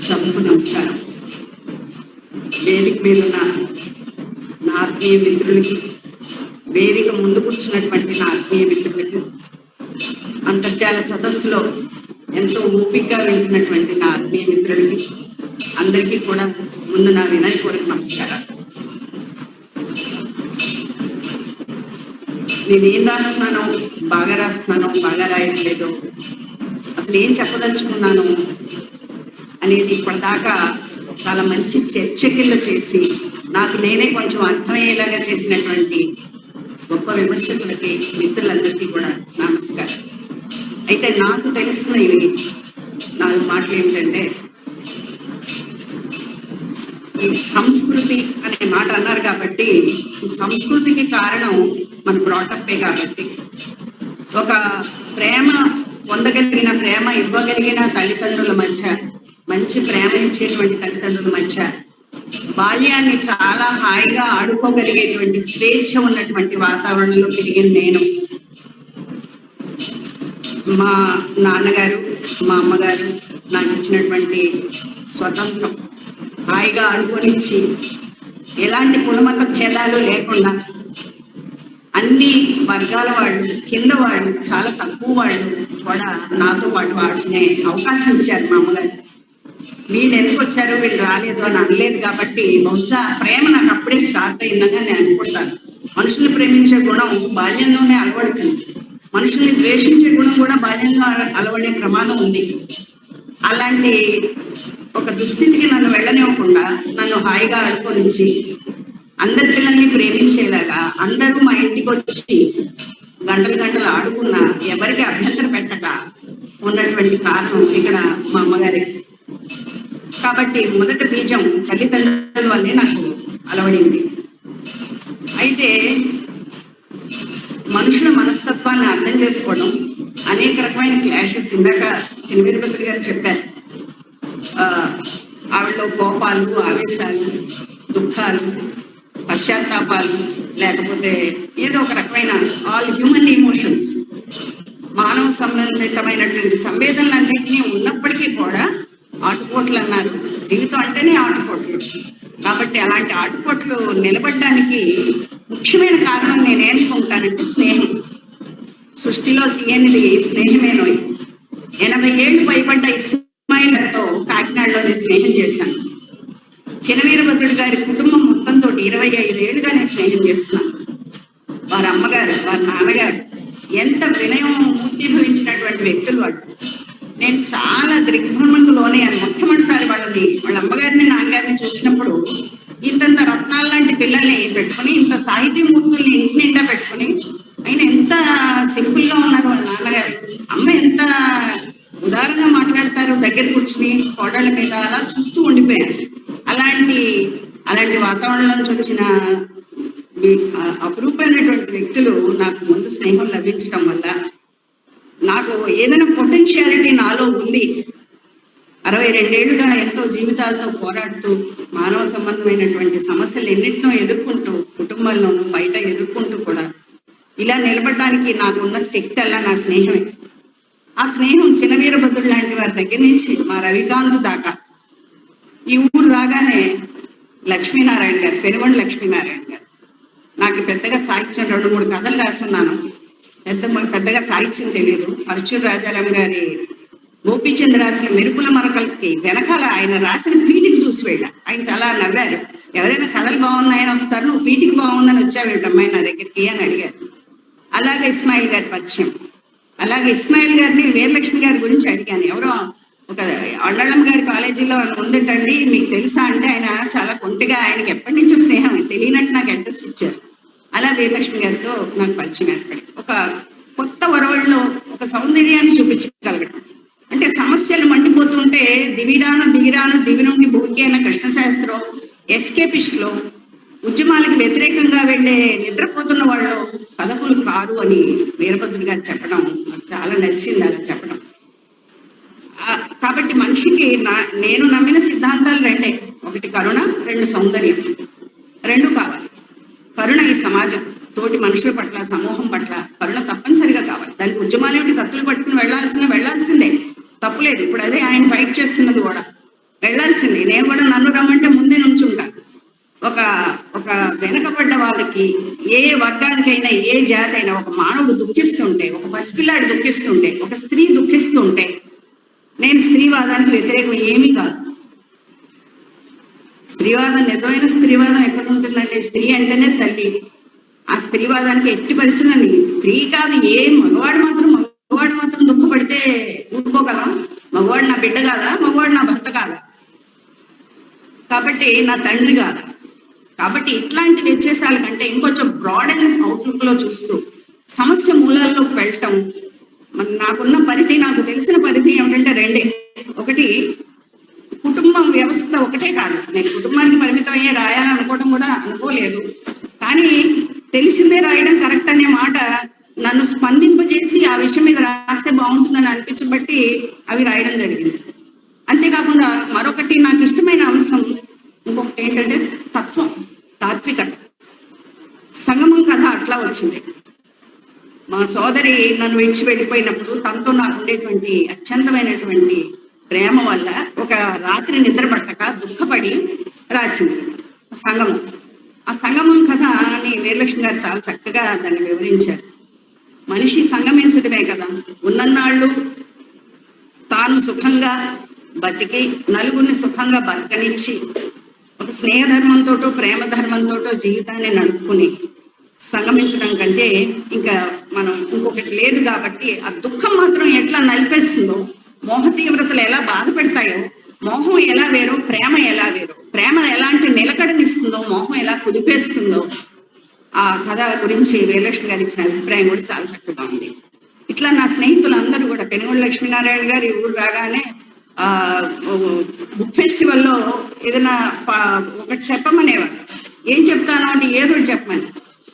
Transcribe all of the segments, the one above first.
సభకు నమస్కారం. వేదిక మీద ఉన్న నా ఆత్మీయ మిత్రులకి, వేదిక ముందు కూర్చున్నటువంటి నా ఆత్మీయ మిత్రులకి, అంతర్జాల సదస్సులో ఎంతో ఓపికగా వింటున్నటువంటి నా ఆత్మీయ మిత్రులకి అందరికీ కూడా ముందు నా వినయపూర్వక నమస్కారం. నేనేం రాస్తున్నానో, బాగా రాస్తున్నానో, బాగా రాయట్లేదు, అసలు ఏం చెప్పదలుచుకున్నాను అనేది ఇప్పటిదాకా చాలా మంచి చర్చ కింద చేసి నాకు నేనే కొంచెం అర్థమయ్యేలాగా చేసినటువంటి గొప్ప విమర్శకులకి, మిత్రులందరికీ కూడా నమస్కారం. అయితే నాకు తెలిసినవి 4 మాటలు ఏమిటంటే, ఈ సంస్కృతి అనే మాట అన్నారు కాబట్టి, ఈ సంస్కృతికి కారణం మన బ్రాటప్పే. కాబట్టి ఒక ప్రేమ పొందగలిగిన, ప్రేమ ఇవ్వగలిగిన తల్లిదండ్రుల మధ్య, మంచి ప్రేమ ఇచ్చేటువంటి తల్లిదండ్రుల మధ్య బాల్యాన్ని చాలా హాయిగా ఆడుకోగలిగేటువంటి స్వేచ్ఛ ఉన్నటువంటి వాతావరణంలో పెరిగిన నేను, మా నాన్నగారు, మా అమ్మగారు నాకు ఇచ్చినటువంటి స్వతంత్రం, హాయిగా ఆడుకొనిచ్చి ఎలాంటి కులమత భేదాలు లేకుండా అన్ని వర్గాల వాళ్ళు, కింద వాళ్ళు, చాలా తక్కువ వాళ్ళు కూడా నాతో పాటు ఆడుకునే అవకాశం ఇచ్చారు మా అమ్మగారు. వీళ్ళు ఎందుకు వచ్చారు, వీళ్ళు రాలేదు అని అనలేదు. కాబట్టి బహుశా ప్రేమ నాకు అప్పుడే స్టార్ట్ అయిందని నేను అనుకుంటాను. మనుషుల్ని ప్రేమించే గుణం బాల్యంలోనే అలవడుతుంది. మనుషుల్ని ద్వేషించే గుణం కూడా బాల్యంలో అలవడే ప్రమాదం ఉంది. అలాంటి ఒక దుస్థితికి నన్ను వెళ్ళనివ్వకుండా నన్ను హాయిగా ఆడుకొనిచ్చి అందరి పిల్లల్ని ప్రేమించేలాగా, అందరూ మా ఇంటికి వచ్చి గంటలు గంటలు ఆడుకున్నా ఎవరికి అభ్యంతర పెట్టక ఉన్నటువంటి కారణం ఇక్కడ మా అమ్మగారికి. కాబట్టి మొదటి బీజం తల్లిదండ్రుల వల్లే నాకు అలవడింది. అయితే మనుషుల మనస్తత్వాన్ని అర్థం చేసుకోవడం, అనేక రకమైన క్లాషెస్, ఇందాక చినవీరభద్ర గారు చెప్పారు. ఆవిడలో కోపాలు, ఆవేశాలు, దుఃఖాలు, పశ్చాత్తాపాలు, లేకపోతే ఏదో ఒక రకమైన ఆల్ హ్యూమన్ ఎమోషన్స్, మానవ సంబంధితమైనటువంటి సంవేదనలన్నింటినీ ఉన్నప్పటికీ కూడా ఆటుపోట్లు అన్నారు. జీవితం అంటేనే ఆటుపోట్లు. కాబట్టి అలాంటి ఆటుపోట్లు నిలబడడానికి ముఖ్యమైన కారణం నేనేమనుకుంటానంటే స్నేహం. సృష్టిలో తీయనిది స్నేహమేనో. 80 ఏళ్ళు పైబడ్డ ఇస్మాయిల్తో కాకినాడలోనే స్నేహం చేశాను. చినవీరభద్రుడి గారి కుటుంబం మొత్తంతో 25 ఏళ్ళుగా నేను స్నేహం చేస్తున్నాను. వారి అమ్మగారు, వారి నాన్నగారు ఎంత వినయం మూర్తిభవించినటువంటి వ్యక్తులు వాళ్ళు. నేను చాలా దిగ్భ్రమకు లోనయ్యాను. మొట్టమొదటిసారి వాళ్ళ అమ్మగారిని, నాన్నగారిని చూసినప్పుడు ఇంతంత రత్నాల లాంటి పిల్లల్ని పెట్టుకుని, ఇంత సాహితీమూర్తుల్ని ఇంటి నిండా పెట్టుకుని, ఆయన ఎంత సింపుల్ గా ఉన్నారు వాళ్ళ నాన్నగారు. అమ్మ ఎంత ఉదారంగా మాట్లాడతారు, దగ్గర కూర్చుని కోడళ్ళ మీద అలా చూస్తూ ఉండిపోయాను. అలాంటి వాతావరణం నుంచి వచ్చిన అపురూపమైనటువంటి వ్యక్తులు నాకు ముందు స్నేహం లభించడం వల్ల నాకు ఏదైనా పొటెన్షియాలిటీ నాలో ఉంది. 62 ఏళ్ళుగా ఎంతో జీవితాలతో పోరాడుతూ, మానవ సంబంధమైనటువంటి సమస్యలు ఎన్నింటినో ఎదుర్కొంటూ, కుటుంబాల్లోనూ బయట ఎదుర్కొంటూ కూడా ఇలా నిలబడడానికి నాకున్న శక్తి అలా నా స్నేహమే. ఆ స్నేహం చినవీరభద్రుడు లాంటి వారి దగ్గర నుంచి మా రవికాంత్ దాకా. ఈ ఊరు రాగానే లక్ష్మీనారాయణ గారు, పెనుగొండ లక్ష్మీనారాయణ గారు, నాకు పెద్దగా సాహిత్యం 2-3 కథలు రాసున్నాను. పెద్దగా సాహిత్యం తెలియదు. పరచూరు రాజారాం గారి గోపీచంద్ రాసిన మెరుపుల మరకలకి వెనకాల ఆయన రాసిన పీటికి చూసి వెళ్ళా. ఆయన చాలా నవ్వారు. ఎవరైనా కథలు బాగున్నాయని వస్తారు, నువ్వు పీటికి బాగుందని వచ్చావేంటమ్మాయి నా దగ్గరికి అని అడిగారు. అలాగే ఇస్మాయిల్ గారి పరిచయం. అలాగే ఇస్మాయిల్ గారిని వీరలక్ష్మి గారి గురించి అడిగాను. ఎవరో ఒక అన్నడం గారి కాలేజీలో ఉందిటండి, మీకు తెలుసా అంటే ఆయన చాలా కొంటిగా, ఆయనకి ఎప్పటి నుంచో స్నేహం తెలియనట్టు నాకు అడ్రస్ ఇచ్చారు. అలా వీరలక్ష్మి గారితో నాకు పరిచయం ఏర్పడి ఒక కొత్త వరవడిలో ఒక సౌందర్యాన్ని చూపించగలగడం. అంటే సమస్యలు మండిపోతుంటే దిగిరాను దివి నుండి భూకి అయిన కృష్ణశాస్త్రం, ఎస్కేపిస్ట్లో ఉద్యమాలకు వ్యతిరేకంగా వెళ్ళే నిద్రపోతున్న వాళ్ళు కథకులు కారు అని వీరభద్రుడు గారు చెప్పడం నాకు చాలా నచ్చింది. అలా చెప్పడం కాబట్టి మనిషికి నేను నమ్మిన సిద్ధాంతాలు 2: 1 కరుణ, 2 సౌందర్యం. 2 కావాలి. కరుణ ఈ సమాజం, తోటి మనుషుల పట్ల, సమూహం పట్ల కరుణ తప్పనిసరిగా ఉద్యమాలు ఏమిటి, కత్తులు పట్టుకుని వెళ్ళాల్సిందే, తప్పులేదు. ఇప్పుడు అదే ఆయన ఫైట్ చేస్తున్నది కూడా, వెళ్ళాల్సిందే. నేను కూడా నన్ను రమ్మంటే ముందే నుంచుంటాను. ఒక ఒక వెనకబడ్డ వాళ్ళకి, ఏ వర్గానికైనా, ఏ జాతి అయినా, ఒక మానవుడు దుఃఖిస్తుంటే, ఒక పసిపిల్లాడు దుఃఖిస్తుంటే, ఒక స్త్రీ దుఃఖిస్తుంటే, నేను స్త్రీవాదానికి వ్యతిరేకం ఏమీ కాదు. స్త్రీవాదం, నిజమైన స్త్రీవాదం ఎక్కడ ఉంటుందంటే, స్త్రీ అంటేనే తల్లి. ఆ స్త్రీవాదానికి ఎట్టి పరిస్థితులని, స్త్రీ కాదు ఏ మగవాడు మాత్రం దుఃఖపడితే ఊరుకోగలం? మగవాడు నా బిడ్డ కాదా? మగవాడు నా భర్త కాదా? కాబట్టి నా తండ్రి కాదా? కాబట్టి ఇట్లాంటి వ్యత్యాసాల కంటే ఇంకొంచెం బ్రాడ్ అండ్ అవుట్లుక్ లో చూస్తూ సమస్య మూలాల్లోకి వెళ్ళటం. నాకున్న పరిధి, నాకు తెలిసిన పరిధి ఏమిటంటే రెండే. ఒకటి, కుటుంబం వ్యవస్థ ఒకటే కాదు. నేను కుటుంబానికి పరిమితం అయ్యే రాయాలనుకోవడం కూడా అనుకోలేదు. కానీ తెలిసిందే రాయడం కరెక్ట్ అనే మాట నన్ను స్పందింపజేసి ఆ విషయం మీద రాస్తే బాగుంటుందని అనిపించబట్టి అవి రాయడం జరిగింది. అంతేకాకుండా మరొకటి నాకు ఇష్టమైన అంశం ఇంకొకటి ఏంటంటే తత్వం, తాత్వికత. సంగమం కథ అట్లా వచ్చింది. మా సోదరి నన్ను విడిచి వెళ్ళిపోయినప్పుడు తనతో నాకు ఉండేటువంటి అత్యంతమైనటువంటి ప్రేమ వల్ల ఒక రాత్రి నిద్ర పట్టక దుఃఖపడి రాసింది సంగమం. ఆ సంగమం కథ అని వీరలక్ష్మి గారు చాలా చక్కగా దాన్ని వివరించారు. మనిషి సంగమించడమే కదా, ఉన్నన్నాళ్ళు తాను సుఖంగా బతికి నలుగురిని సుఖంగా బతకనిచ్చి ఒక స్నేహధర్మంతోటో ప్రేమ ధర్మంతోటో జీవితాన్ని నడుపుకుని సంగమించడం కంటే ఇంకా మనం ఇంకొకటి లేదు. కాబట్టి ఆ దుఃఖం మాత్రం ఎట్లా నలిపేస్తుందో, మోహ తీవ్రతలు ఎలా బాధ పెడతాయో, మోహం ఎలా వేరో ప్రేమ ఎలా వేరో, ప్రేమ ఎలాంటి నిలకడనిస్తుందో, మోహం ఎలా కుదిపేస్తుందో, ఆ కథ గురించి వీరలక్ష్మి గారు ఇచ్చిన అభిప్రాయం కూడా చాలా చక్కగా ఉంది. ఇట్లా నా స్నేహితులందరూ కూడా, పెనుగొండ లక్ష్మీనారాయణ గారు ఈ ఊరు రాగానే బుక్ ఫెస్టివల్లో ఏదైనా ఒకటి చెప్పమనేవారు. ఏం చెప్తాను అంటే ఏదో చెప్పమని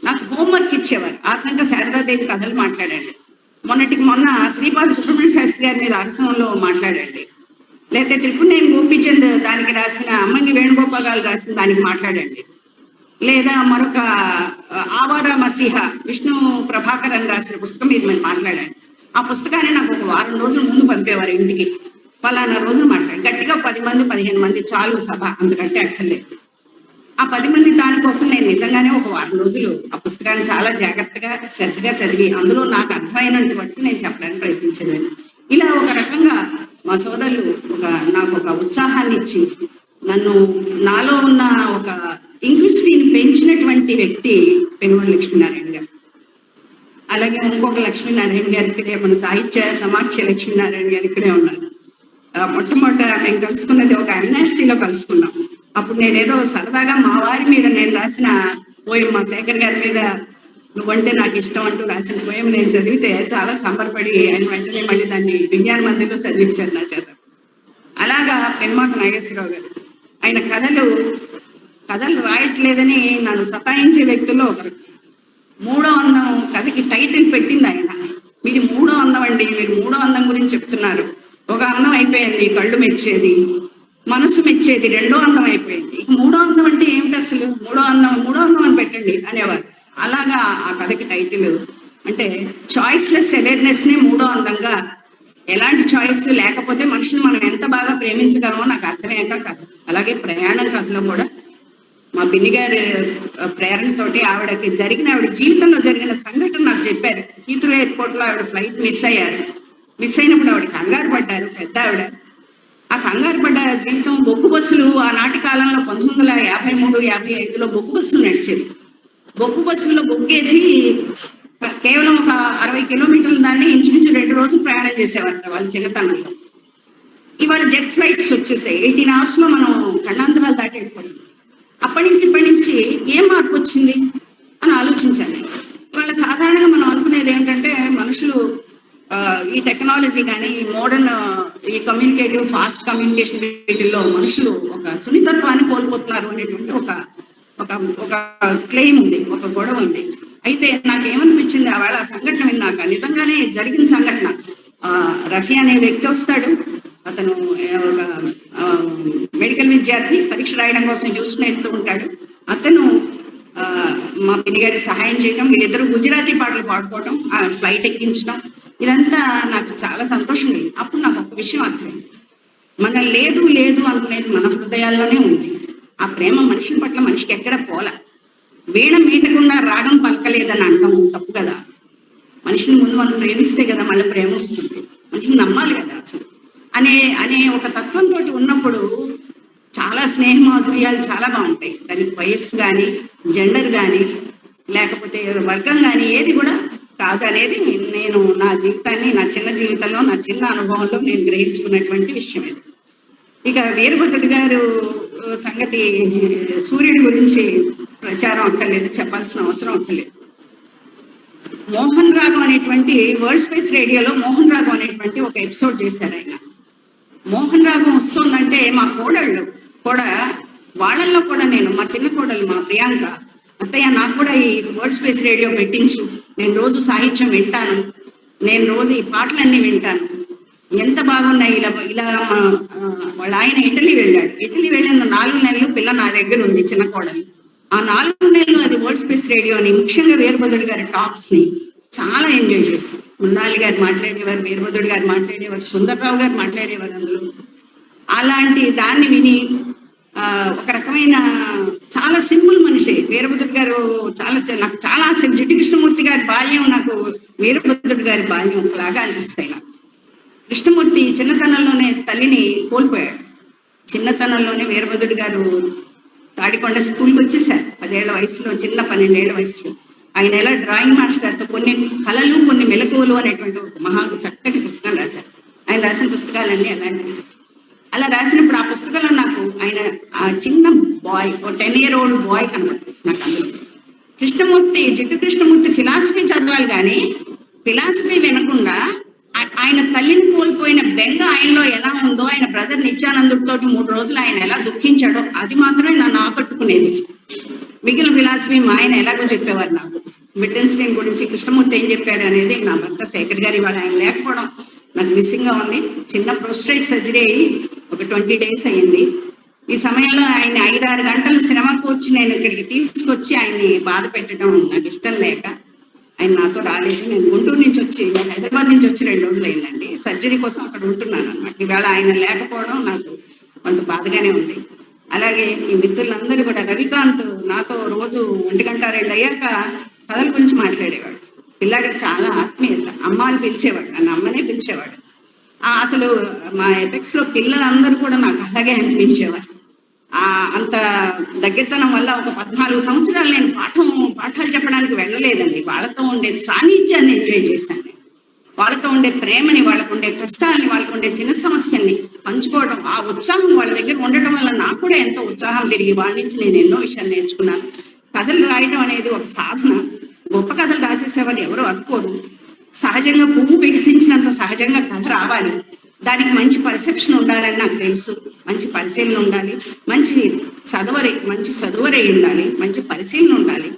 నాకు హోంవర్క్ ఇచ్చేవారు. ఆచంట శారదాదేవి కథలు మాట్లాడండి, మొన్న శ్రీపాద సుబ్రహ్మణ్య శాస్త్రి గారి మీద అరసంలో మాట్లాడండి, లేకపోతే త్రిపుణేని గోపీచంద్ దానికి రాసిన అమ్మంగి వేణుగోపాల్ గారు రాసిన దానికి మాట్లాడండి, లేదా మరొక ఆవారా మసీహ విష్ణు ప్రభాకర్ అని రాసిన పుస్తకం మీద మీరు మాట్లాడండి. ఆ పుస్తకాన్ని నాకు ఒక వారం రోజుల ముందు పంపేవారు ఇంటికి. పలానా రోజులు మాట్లాడి గట్టిగా 10 మంది 15 మంది చాలు సభ, అంతకంటే అక్కర్లేదు. ఆ 10 మంది దానికోసం నేను నిజంగానే ఒక వారం రోజులు ఆ పుస్తకాన్ని చాలా జాగ్రత్తగా శ్రద్ధగా చదివి అందులో నాకు అర్థమైనటువంటి బట్టి నేను చెప్పడానికి ప్రయత్నించేదాన్ని. ఇలా ఒక రకంగా మా సోదరులు నాకు ఒక ఉత్సాహాన్ని ఇచ్చి నాలో ఉన్న ఒక ఇంక్విసిటీని పెంచినటువంటి వ్యక్తి పెనుగొండ లక్ష్మీనారాయణ గారు. అలాగే ఇంకొక లక్ష్మీనారాయణ గారు ఇక్కడే, మన సాహిత్య సమాఖ్య లక్ష్మీనారాయణ గారు ఇక్కడే ఉన్నారు. మొట్టమొదట మేము కలుసుకున్నది ఒక అమ్నాస్టీలో కలుసుకున్నాం. అప్పుడు నేనేదో సరదాగా మా వారి మీద నేను రాసిన పోయం, మా శేఖర్ గారి మీద నువ్వంటే నాకు ఇష్టం అంటూ రాసిన పోయం నేను చదివితే చాలా సంబరపడి ఆయన వెంటనే మళ్ళీ దాన్ని విజ్ఞాన మందిలో చదివించారు నా చేత. అలాగా పెన్మాక నాగేశ్వరరావు గారు, ఆయన కథలు రాయట్లేదని నన్ను సతాయించే వ్యక్తుల్లో ఒకరు. 3వ అందం కథకి టైటిల్ పెట్టింది ఆయన. మీరు 3వ అందం అండి, మీరు 3వ అందం గురించి చెప్తున్నారు. ఒక అందం అయిపోయింది కళ్ళు మెచ్చేది, మనసు మెచ్చేది, 2వ అందం అయిపోయింది. ఇక 3వ అందం అంటే ఏమిటి అసలు? 3వ అందం అని పెట్టండి అనేవారు. అలాగా ఆ కథకి టైటిల్ అంటే చాయిస్లెస్ అవేర్నెస్ ని 3వ అందంగా, ఎలాంటి చాయిస్ లేకపోతే మనిషిని మనం ఎంత బాగా ప్రేమించగలమో నాకు అర్థమయ్యాక కథ. అలాగే ప్రయాణం కథలో కూడా మా పిన్ని గారి ప్రేరణతోటి ఆవిడ జీవితంలో జరిగిన సంఘటన నాకు చెప్పారు. హీత్రూ ఎయిర్పోర్ట్ లో ఆవిడ ఫ్లైట్ మిస్ అయినప్పుడు ఆవిడ కంగారు పడ్డారు. పెద్ద ఆవిడ ఆ కంగారు పడ్డ జీవితం. బొగ్గు బస్సులు ఆనాటి కాలంలో 1953-55లో బొగ్గు బస్సులు నడిచేవి. బొగ్గు బస్సుల్లో బొగ్గేసి కేవలం ఒక 60 కిలోమీటర్ల దాన్ని ఇంచుమించు 2 రోజులు ప్రయాణం చేసేవారట వాళ్ళ చిన్నతనంలో. ఇవాళ జెట్ ఫ్లైట్స్ వచ్చేసాయి. 18 hours లో మనం ఖండాంతరాలు దాటి వెళ్ళిపోతుంది. ఇప్పటి నుంచి ఏం మార్పు వచ్చింది అని ఆలోచించాలి. ఇవాళ సాధారణంగా మనం అనుకునేది ఏంటంటే, మనుషులు ఈ టెక్నాలజీ కానీ ఈ మోడర్న్ ఈ ఫాస్ట్ కమ్యూనికేషన్ వీటిల్లో మనుషులు ఒక సున్నితత్వాన్ని కోల్పోతున్నారు అనేటువంటి ఒక క్లెయిమ్ ఉంది, ఒక గొడవ ఉంది. అయితే నాకేమనిపించింది ఆవేళ ఆ సంఘటన విన్నాక, నిజంగానే జరిగిన సంఘటన. రఫీ అనే వ్యక్తి వస్తాడు. అతను ఒక మెడికల్ విద్యార్థి, పరీక్ష రాయడం కోసం హ్యూస్టన్ వెళ్తూ ఉంటాడు. అతను మా పిన్ని గారికి సహాయం చేయడం, వీళ్ళిద్దరూ గుజరాతీ పాటలు పాడుకోవడం, ఆ ఫ్లైట్ ఎక్కించడం, ఇదంతా నాకు చాలా సంతోషం కలిగింది. అప్పుడు నాకు ఒక విషయం అర్థమైంది, మన లేదు లేదు అనుకునేది మన హృదయాల్లోనే ఉంది. ఆ ప్రేమ మనిషి పట్ల మనిషికి ఎక్కడ పోలా. వీణ మీటకుండా రాగం పలకలేదని అంటాం తప్పు కదా. మనిషిని ముందు మనం ప్రేమిస్తే కదా మళ్ళీ ప్రేమ వస్తుంది. మనిషిని నమ్మాలి కదా అసలు అనే అనే ఒక తత్వంతో ఉన్నప్పుడు చాలా స్నేహ మాధుర్యాలు చాలా బాగుంటాయి. దానికి వయస్సు కానీ, జెండర్ కానీ, లేకపోతే వర్గం కానీ ఏది కూడా కాదు అనేది నేను నా జీవితాన్ని, నా చిన్న జీవితంలో, నా చిన్న అనుభవంలో నేను గ్రహించుకున్నటువంటి విషయం ఇది. ఇక వీరభద్రుడు గారు సంగతి, సూర్యుడి గురించి ప్రచారం అక్కర్లేదు, చెప్పాల్సిన అవసరం అక్కర్లేదు. మోహన్ రాగం అనేటువంటి వరల్డ్ స్పేస్ రేడియోలో మోహన్ రాగం అనేటువంటి ఒక ఎపిసోడ్ చేశారు ఆయన. మోహన్ రాగం వస్తుందంటే మా కోడళ్ళు కూడా, వాళ్ళల్లో కూడా నేను, మా చిన్న కోడలు మా ప్రియాంక, అత్తయ్య నాకు కూడా ఈ వరల్డ్ స్పేస్ రేడియో పెట్టించు, నేను రోజు సాహిత్యం వింటాను, నేను రోజు ఈ పాటలన్నీ వింటాను, ఎంత బాగున్నాయి. ఇలా ఇలా వాళ్ళ ఆయన ఇటలీ వెళ్ళాడు. ఇటలీ వెళ్ళిన 4 నెలలు పిల్ల నా దగ్గర ఉంది, చిన్న కోడలు. ఆ 4 నెలలు అది వరల్డ్ స్పేస్ రేడియోని, ముఖ్యంగా వీరభద్రుడు గారి టాక్స్ ని చాలా ఎంజాయ్ చేస్తాం. మున్నాలి గారు మాట్లాడేవారు, వీరభద్రుడు గారు మాట్లాడేవారు, సుందర్రావు గారు మాట్లాడేవారు అందులో. అలాంటి దాన్ని విని ఒక రకమైన చాలా సింపుల్ మనిషి వీరభద్రుడు గారు. నాకు చాలా జిడ్డు కృష్ణమూర్తి గారి బాల్యం నాకు వీరభద్రుడు గారి బాల్యం లాగా అనిపిస్తాయి నాకు. కృష్ణమూర్తి చిన్నతనంలోనే తల్లిని కోల్పోయాడు. చిన్నతనంలోనే వీరభద్రుడు గారు తాడికొండ స్కూల్కి వచ్చేసారు 10 ఏళ్ల వయసులో, చిన్న 12 ఏళ్ల వయసులో. ఆయన ఎలా డ్రాయింగ్ మాస్టర్తో కొన్ని కళలు, కొన్ని మెలకువలు అనేటువంటి ఒక మహా చక్కటి పుస్తకం రాశారు. ఆయన రాసిన పుస్తకాలన్నీ అలాంటివి. అలా రాసినప్పుడు ఆ పుస్తకంలో నాకు ఆయన ఆ చిన్న బాయ్, ఒక 10 year old బాయ్ కనబడుతుంది నాకు అందులో. కృష్ణమూర్తి, జిడ్డు కృష్ణమూర్తి ఫిలాసఫీ చదవాలి కానీ ఫిలాసఫీ వినకుండా ఆయన తల్లిని కోల్పోయిన బెంగ ఆయనలో ఎలా ఉందో, ఆయన బ్రదర్ నిత్యానందుడితో 3 రోజులు ఆయన ఎలా దుఃఖించాడో అది మాత్రమే నన్ను ఆకట్టుకునేది. మిగిలిన ఫిలాసఫీ మా ఆయన ఎలాగో చెప్పేవారు నాకు. విటెన్స్టైన్ గురించి కృష్ణమూర్తి ఏం చెప్పాడు అనేది నా భర్త శేఖర్ గారి వాళ్ళ ఆయన లేకపోవడం నాకు మిస్సింగ్ గా ఉంది. చిన్న ప్రోస్టేట్ సర్జరీ అయ్యి ఒక 20 days అయ్యింది. ఈ సమయంలో ఆయన 5-6 గంటలు శ్రమ కూర్చి నేను ఇక్కడికి తీసుకొచ్చి ఆయన్ని బాధ పెట్టడం నాకు ఇష్టం లేక ఆయన నాతో రాలేదు. నేను గుంటూరు నుంచి వచ్చి, హైదరాబాద్ నుంచి వచ్చి 2 రోజులు అయిందండి. సర్జరీ కోసం అక్కడ ఉంటున్నాను అన్నమాట. ఈవేళ ఆయన లేకపోవడం నాకు కొంత బాధగానే ఉంది. అలాగే ఈ మిత్రులందరూ కూడా, రవికాంత్ నాతో రోజు 1 గంట 2 అయ్యాక కథల గురించి మాట్లాడేవాడు. పిల్లాడికి చాలా ఆత్మీయత, అమ్మ అని పిలిచేవాడు, నన్ను అమ్మనే పిలిచేవాడు. అసలు మా ఎపెక్స్ లో పిల్లలందరూ కూడా నాకు అలాగే అనిపించేవారు. అంత దగ్గరతనం వల్ల ఒక 14 సంవత్సరాలు నేను పాఠాలు చెప్పడానికి వెళ్ళలేదండి. వాళ్ళతో ఉండే సాన్నిధ్యాన్ని ఎంజాయ్ చేశాను. వాళ్ళతో ఉండే ప్రేమని, వాళ్ళకు ఉండే కష్టాలని, వాళ్ళకు ఉండే చిన్న సమస్యల్ని పంచుకోవడం, ఆ ఉత్సాహం వాళ్ళ దగ్గర ఉండటం వల్ల నాకు కూడా ఎంతో ఉత్సాహం పెరిగి వాళ్ళ నుంచి నేను ఎన్నో విషయాలు నేర్చుకున్నాను. కథలు రాయడం అనేది ఒక సాధన. గొప్ప కథలు రాసేసేవారు ఎవరు అనుకోరు. సహజంగా పువ్వు వికసించినంత సహజంగా కథ రావాలి. దానికి మంచి పర్సెప్షన్ ఉండాలని నాకు తెలుసు. మంచి పరిశీలన ఉండాలి, మంచి చదువరై ఉండాలి, మంచి పరిశీలన ఉండాలి.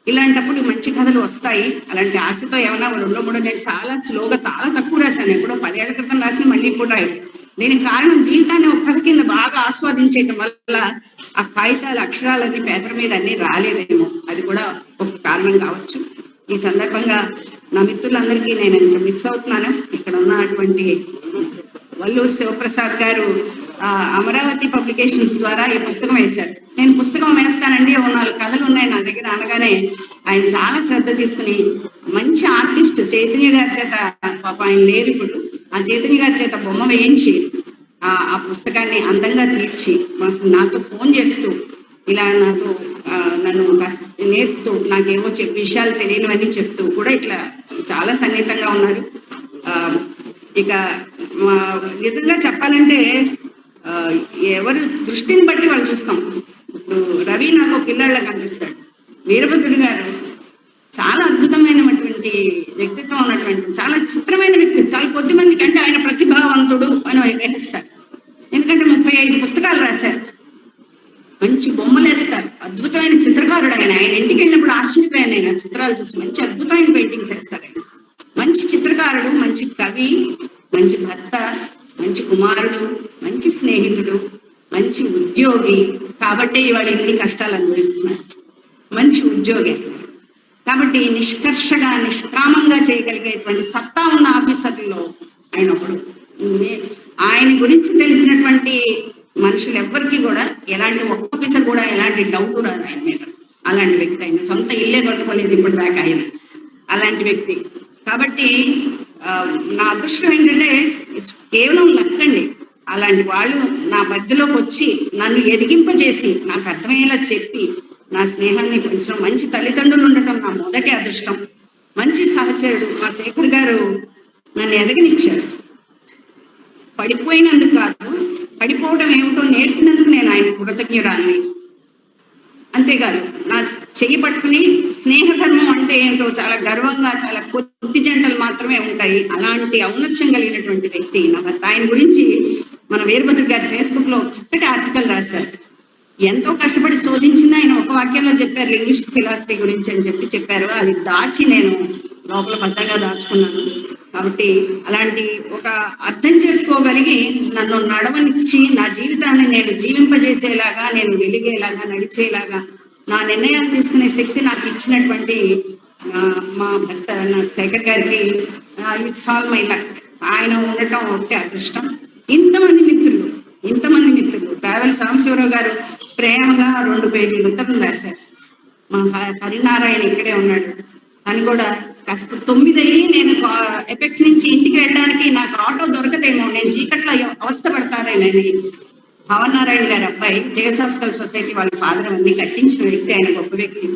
ఇలాంటప్పుడు మంచి కథలు వస్తాయి. అలాంటి ఆశతో ఏమైనా 2-3 నేను చాలా స్లోగా, చాలా తక్కువ రాశాను. ఎప్పుడో 10 ఏళ్ల క్రితం రాసిన మళ్ళీ ఇప్పుడు రాయడం. దీనికి కారణం జీవితాన్ని ఒక కథ కింద బాగా ఆస్వాదించడం వల్ల ఆ కాగితాలు, అక్షరాలన్నీ పేపర్ మీద అన్ని రాలేదేమో, అది కూడా ఒక కారణం కావచ్చు. ఈ సందర్భంగా నా మిత్రులందరికీ నేను మిస్ అవుతున్నాను. ఇక్కడ ఉన్నటువంటి వల్లూరు శివప్రసాద్ గారు అమరావతి పబ్లికేషన్స్ ద్వారా ఈ పుస్తకం వేశారు. నేను పుస్తకం వేస్తానండి, 4 కథలు ఉన్నాయి నా దగ్గర అనగానే ఆయన చాలా శ్రద్ధ తీసుకుని మంచి ఆర్టిస్ట్ చైతన్య గారి చేత, పాప ఆయన లేరు ఇప్పుడు, ఆ చైతన్య గారి చేత బొమ్మ వేయించి ఆ పుస్తకాన్ని అందంగా తీర్చి నాతో ఫోన్ చేస్తూ ఇలా నన్ను నేర్పుతూ, నాకేవో విషయాలు తెలియనివన్నీ చెప్తూ కూడా ఇట్లా చాలా సన్నిహితంగా ఉన్నారు. ఇక నిజంగా చెప్పాలంటే ఎవరు దృష్టిని బట్టి వాళ్ళు చూస్తాం. ఇప్పుడు రవి నాకు పిల్లళ్ళ కనిపిస్తాడు. వీరభద్రుడు గారు చాలా అద్భుతమైనటువంటి వ్యక్తిత్వం ఉన్నటువంటి, చాలా చిత్రమైన వ్యక్తి. చాలా కొద్ది మంది కంటే ఆయన ప్రతిభావంతుడు అని గ్రహిస్తారు. ఎందుకంటే 35 పుస్తకాలు రాశారు. మంచి బొమ్మలు వేస్తారు, అద్భుతమైన చిత్రకారుడు ఆయన. ఆయన ఇంటికి వెళ్ళినప్పుడు ఆశ్చర్యపోయాను నేను ఆ చిత్రాలు చూసి. మంచి అద్భుతమైన పెయింటింగ్స్ వేస్తారు ఆయన. మంచి చిత్రకారుడు, మంచి కవి, మంచి భర్త, మంచి కుమారుడు, మంచి స్నేహితుడు, మంచి ఉద్యోగి. కాబట్టి ఇవాళ ఎన్ని కష్టాలు అనుభవిస్తున్నారు. మంచి ఉద్యోగి. కాబట్టి నిష్కర్షగా నిష్కామంగా చేయగలిగేటువంటి సత్తా ఉన్న ఆఫీసర్లో ఆయన ఒకడు. ఆయన గురించి తెలిసినటువంటి మనుషులు ఎవ్వరికి కూడా ఎలాంటి ఒక్క ఆఫీసర్ కూడా ఎలాంటి డౌట్ రాదు ఆయన మీద. అలాంటి వ్యక్తి ఆయన సొంత ఇల్లే కట్టుకోలేదు ఇప్పటిదాకా ఆయన, అలాంటి వ్యక్తి. కాబట్టి నా అదృష్టం ఏంటంటే కేవలం లక్కండి, అలాంటి వాళ్ళు నా మధ్యలోకి వచ్చి నన్ను ఎదిగింపజేసి నాకు అర్థమయ్యేలా చెప్పి నా స్నేహాన్ని కొంచెం మంచి తల్లిదండ్రులు ఉండటం నా మొదటి అదృష్టం. మంచి సహచరుడు మా శేఖర్ గారు నన్ను ఎదగనిచ్చారు. పడిపోయినందుకు కాదు, పడిపోవడం ఏమిటో నేర్పినందుకు నేను ఆయన కృతజ్ఞురాలని. అంతేకాదు నా చెయ్యి పట్టుకుని స్నేహధర్మం అంటే ఏంటో చాలా గర్వంగా, చాలా కొద్ది జంటలు మాత్రమే ఉంటాయి, అలాంటి ఔన్నత్యం కలిగినటువంటి వ్యక్తి నా భర్త. ఆయన గురించి మన వీరభద్ర గారి ఫేస్బుక్ లో చక్కటి ఆర్టికల్ రాశారు. ఎంతో కష్టపడి శోధించింది ఆయన ఒక వాక్యంలో చెప్పారు, లింగ్విస్టిక్ ఫిలాసఫీ గురించి అని చెప్పారు. అది దాచి నేను లోపల భద్రంగా దాచుకున్నాను. కాబట్టి అలాంటి ఒక అర్థం చేసుకోగలిగి నన్ను నడవనిచ్చి నా జీవితాన్ని నేను జీవింపజేసేలాగా, నేను వెలిగేలాగా, నడిచేలాగా నా నిర్ణయాలు తీసుకునే శక్తి నాకు ఇచ్చినటువంటి మా భర్త నా శేఖర్ గారికి ఇట్స్ ఆల్ మై లక్. ఆయన ఉండటం ఒకటే అదృష్టం. ఇంతమంది మిత్రులు ట్రావెల్ సాంబశివరావు గారు ప్రేమగా 2 పేజీలు ఉత్తరం రాశారు. మా హరినారాయణ ఇక్కడే ఉన్నాడు, తను కూడా కాస్త 9 అయ్యి నేను ఎపెక్స్ నుంచి ఇంటికి వెళ్ళడానికి నాకు ఆటో దొరకదేమో, నేను చీకట్లో అవస్థ పడతారేనని పవన్ నారాయణ గారి అబ్బాయి థియోసాఫికల్ సొసైటీ వాళ్ళ ఫాదర్ అన్ని కట్టించిన వ్యక్తి, ఆయన గొప్ప వ్యక్తి.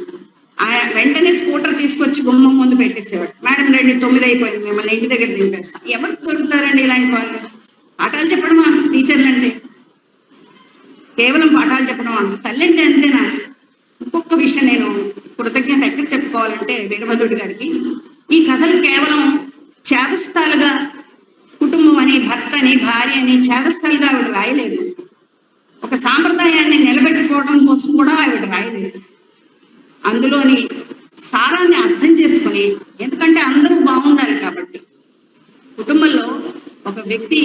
ఆయన వెంటనే స్కూటర్ తీసుకొచ్చి గుమ్మం ముందు పెట్టేసేవాడు. మేడం రండి 9 అయిపోయింది, మిమ్మల్ని ఇంటి దగ్గర దింపేస్తాం. ఎవరికి దొరుకుతారండి ఇలాంటి వాళ్ళు? పాఠాలు చెప్పడమా టీచర్లు అంటే? కేవలం పాఠాలు చెప్పడం తల్లి అంటే అంతేనా? ఇంకొక విషయం నేను కృతజ్ఞత ఎక్కడ చెప్పుకోవాలంటే వీరభద్రుడి గారికి, ఈ కథలు కేవలం చేదస్థాలుగా కుటుంబం అని, భర్త అని, భార్య అని చేదస్థాలుగా ఆవిడ రాయలేదు. ఒక సాంప్రదాయాన్ని నిలబెట్టుకోవడం కోసం కూడా ఆవిడ రాయలేదు. అందులోని సారాన్ని అర్థం చేసుకుని, ఎందుకంటే అందరూ బాగుండాలి కాబట్టి. కుటుంబంలో ఒక వ్యక్తి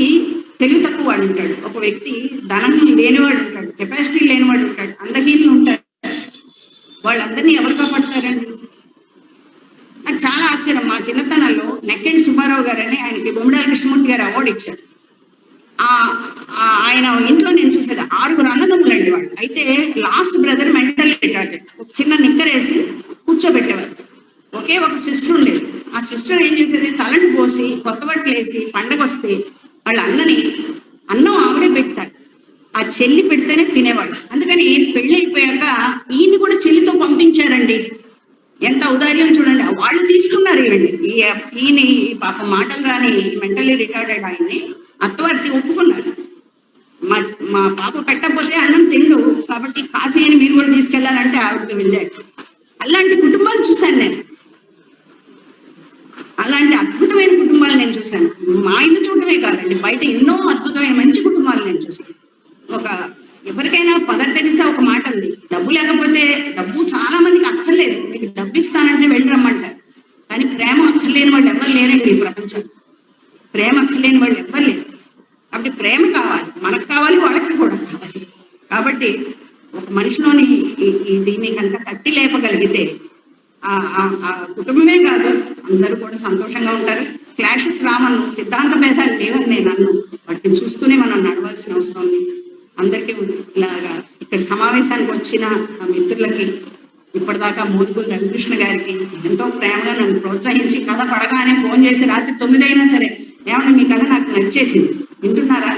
తెలివి తక్కువ వాడు ఉంటాడు, ఒక వ్యక్తి ధనం లేనివాడు ఉంటాడు, కెపాసిటీ లేనివాడు ఉంటాడు, అందహీనులు ఉంటారు. వాళ్ళందరినీ ఎవరు కాపాడతారండి? నాకు చాలా ఆశ్చర్యం. మా చిన్నతనంలో నెక్కెండి సుబ్బారావు గారని ఆయనకి బొమ్మిడాల కృష్ణమూర్తి గారు అవార్డు ఇచ్చారు. ఆయన ఇంట్లో నేను చూసేది 6 అన్నదమ్ములండి వాళ్ళు. అయితే లాస్ట్ బ్రదర్ మెంటల్ రిటార్డెడ్. ఒక చిన్న నిక్కరేసి కూర్చోబెట్టేవారు. ఒకే ఒక సిస్టర్ ఉండేది. ఆ సిస్టర్ ఏం చేసేది, తలని పోసి కొత్త బట్టలు వేసి పండగ వస్తే వాళ్ళ అన్నని అన్నం ఆవిడే పెట్టాలి, ఆ చెల్లి పెడితేనే తినేవాళ్ళు. అందుకని పెళ్లి అయిపోయాక ఈయన్ని కూడా చెల్లితో పంపించారండి. ఎంత ఔదార్యం చూడండి. వాళ్ళు తీసుకున్నారు ఈయన పాప మాటలు రాని మెంటల్లీ రిటార్డెడ్ ఆయన్ని అత్తవారి ఒప్పుకున్నారు. మా పాప పెట్టకపోతే అన్నం తిండు, కాబట్టి కాశీ అని మీరు కూడా తీసుకెళ్లాలంటే ఆవిడతో వెళ్ళాడు. అలాంటి కుటుంబాలు చూశాను నేను, అలాంటి అద్భుతమైన కుటుంబాలు నేను చూశాను. మా ఇల్లు చూడటమే కాదండి, బయట ఎన్నో అద్భుతమైన మంచి కుటుంబాలు నేను చూశాను. ఎవరికైనా మదర్ తెరిసా ఒక మాట ఉంది, డబ్బు లేకపోతే, డబ్బు చాలా మందికి అక్కర్లేదు, మీకు డబ్బు ఇస్తానంటే వెళ్ళి రమ్మంటారు, కానీ ప్రేమ అక్కర్లేని వాళ్ళు ఎవరు లేరండి ఈ ప్రపంచం. ప్రేమ అక్కర్లేని వాళ్ళు ఎవరు లేరు. కాబట్టి ప్రేమ కావాలి, మనకు కావాలి, వాళ్ళకి కూడా కావాలి. కాబట్టి ఒక మనిషిలోని దీన్ని కనుక తట్టి లేపగలిగితే ఆ కుటుంబమే కాదు, అందరూ కూడా సంతోషంగా ఉంటారు. క్లాషెస్ రామను, సిద్ధాంత భేదాలు లేవని నేను అన్ను, వాటిని చూస్తూనే మనం నడవాల్సిన అవసరం ఉంది. అందరికీ ఇలాగా ఇక్కడ సమావేశానికి వచ్చిన మిత్రులకి, ఇప్పటిదాకా మోదుగుల రవికృష్ణ గారికి ఎంతో ప్రేమగా నన్ను ప్రోత్సహించి కథ పడగానే ఫోన్ చేసి రాత్రి 9 అయినా సరే, ఏమన్నా మీ కథ నాకు నచ్చేసింది, వింటున్నారా,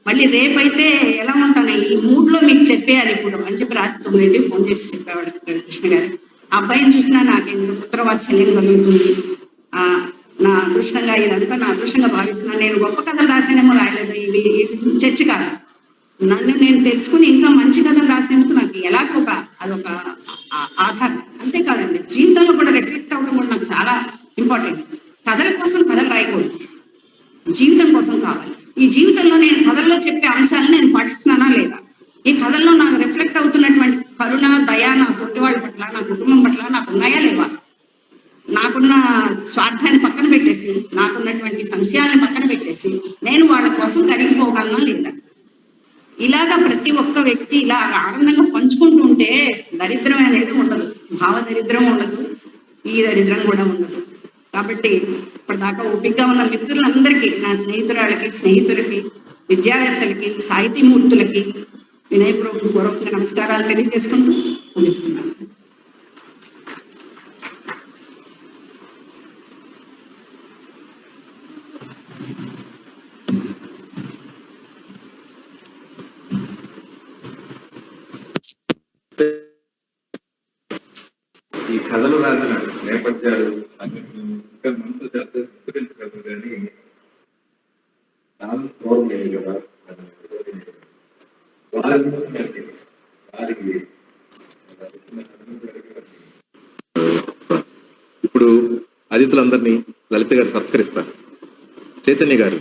మళ్ళీ రేపైతే ఎలా ఉంటాను, ఈ మూడ్లో మీకు చెప్పేయాలి ఇప్పుడు అని చెప్పి రాత్రి 9 ఫోన్ చేసి చెప్పేవాడు రవికృష్ణ గారు. ఆ అబ్బాయిని చూసినా నాకు ఎందుకు పుత్రవాత్సల్యం కలుగుతుంది. నా అదృష్టంగా, ఇదంతా నా అదృష్టంగా భావిస్తున్నాను. నేను గొప్ప కథలు రాసానేమో రాయలేదు, ఇవి చర్చ కాదు. నన్ను నేను తెలుసుకుని ఇంకా మంచి కథలు రాసేందుకు నాకు ఎలాగో అదొక ఆధారం. అంతేకాదండి, జీవితంలో కూడా రిఫ్లెక్ట్ అవ్వడం కూడా నాకు చాలా ఇంపార్టెంట్. కథల కోసం కథలు రాయకూడదు, జీవితం కోసం కావాలి. ఈ జీవితంలో నేను కథల్లో చెప్పే అంశాలను నేను పాటిస్తున్నానా లేదా, ఈ కథల్లో నాకు రిఫ్లెక్ట్ అవుతున్నటువంటి కరుణ, దయ నా తోటి వాళ్ళ పట్ల, నా కుటుంబం పట్ల నాకు ఉన్నాయా లేవా, నాకున్న స్వార్థాన్ని పక్కన పెట్టేసి, నాకున్నటువంటి సంశయాలను పక్కన పెట్టేసి నేను వాళ్ళ కోసం కరిగిపోగలనా లేదా. ఇలాగా ప్రతి ఒక్క వ్యక్తి ఇలా ఆనందంగా పంచుకుంటూ ఉంటే దరిద్రం అనేది ఉండదు, భావ దరిద్రం ఉండదు, ఈ దరిద్రం కూడా ఉండదు. కాబట్టి ఇప్పటిదాకా ఓపికగా ఉన్న మిత్రులందరికీ, నా స్నేహితులకి, విద్యావేత్తలకి, సాహితీమూర్తులకి వినయపూర్వక నమస్కారాలు తెలియజేసుకుంటూ ముగిస్తున్నాను. ఈ కథలు రాసిన నేపథ్యాలు ఇంకా మనతో చిత్రించగలరు కానీ చాలా చూడలేదు కదా. ఇప్పుడు అతిథులందరినీ లలిత గారు సత్కరిస్తారు. చైతన్య గారు